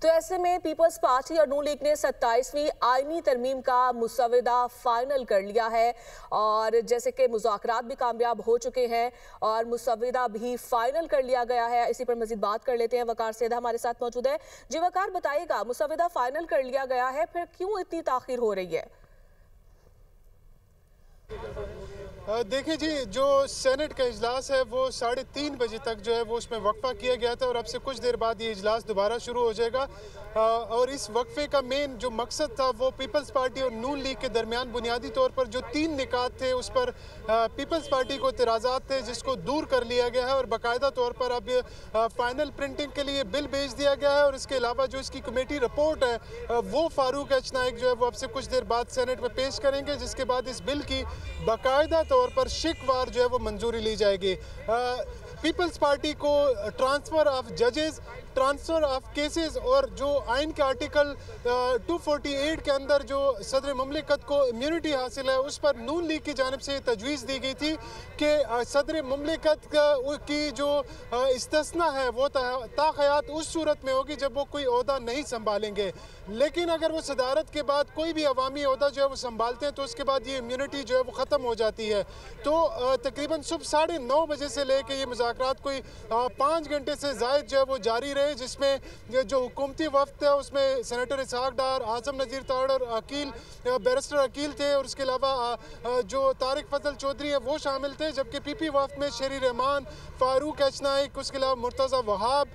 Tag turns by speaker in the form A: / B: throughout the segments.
A: तो ऐसे में पीपल्स पार्टी और नून लीग ने 27वीं आईनी तरमीम का मुसव्वदा फाइनल कर लिया है और जैसे कि मुज़ाकरात भी कामयाब हो चुके हैं और मुसव्वदा भी फाइनल कर लिया गया है। इसी पर मजीद बात कर लेते हैं। वकार सेधा हमारे साथ मौजूद है। जी वकार, बताइएगा, मुसव्वदा फाइनल कर लिया गया है, फिर क्यों इतनी ताखीर हो रही है?
B: देखिए जी, जो सेनेट का इजलास है वो 3:30 बजे तक जो है वो उसमें वक्फा किया गया था और अब से कुछ देर बाद ये इजलास दोबारा शुरू हो जाएगा। और इस वक्फे का मेन जो मकसद था वो पीपल्स पार्टी और नून लीग के दरमियान बुनियादी तौर पर जो 3 निकात थे उस पर पीपल्स पार्टी को इतराज़ात थे, जिसको दूर कर लिया गया है और बाकायदा तौर पर अब फाइनल प्रिंटिंग के लिए बिल भेज दिया गया है। और इसके अलावा जो इसकी कमेटी रिपोर्ट है वो फारूक एच नाइक जो है वो अब से कुछ देर बाद सेनेट में पेश करेंगे, जिसके बाद इस बिल की बाकायदा तौर पर शिकवार जो है वो मंजूरी ली जाएगी। पीपल्स पार्टी को ट्रांसफ़र ऑफ जजेस, ट्रांसफ़र ऑफ केसेस और जो आइन के आर्टिकल 248 के अंदर जो सदर ममलिकत को इम्यूनिटी हासिल है उस पर नून लीग की जानिब से तजवीज़ दी गई थी कि सदर ममलिकत की जो इस्तिस्ना है वो ताक़यात उस सूरत में होगी जब वो कोई ओहदा नहीं संभालेंगे, लेकिन अगर वो सदारत के बाद कोई भी अवामी ओहदा जो है वो संभालते हैं तो उसके बाद ये इम्यूनिटी जो है वो ख़त्म हो जाती है। तो तकरीबन सुबह 9:30 बजे से लेकर ये मुज़ाकरात कोई 5 घंटे से ज़ायद जो है वो जारी रहे, जिसमें जो हुकूमती वफ्द है उसमें सेनेटर इसहाक डार, आज़म नज़ीर ताड़ और बैरिस्टर अकील थे और उसके अलावा जो तारिक फजल चौधरी है वो शामिल थे, जबकि पीपी वफ्द में शेरी रहमान, फारूक एच नाइक, उसके अलावा मुर्तज़ा वहाब,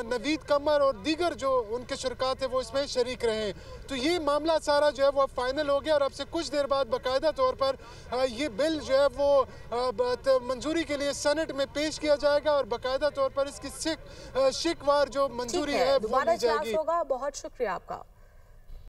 B: नवीद कमर और दीगर जो उनके शुरका थे वो इसमें शरीक रहे। तो ये मामला सारा जो है वो फाइनल हो गया और अब से कुछ देर बाद बाकायदा तौर पर ये बिल जो है वो मंजूरी के लिए सेनेट में पेश किया जाएगा और बाकायदा तौर पर इसकी शिकवार जो मंजूरी है वो ली जाएगी।
A: बहुत शुक्रिया आपका।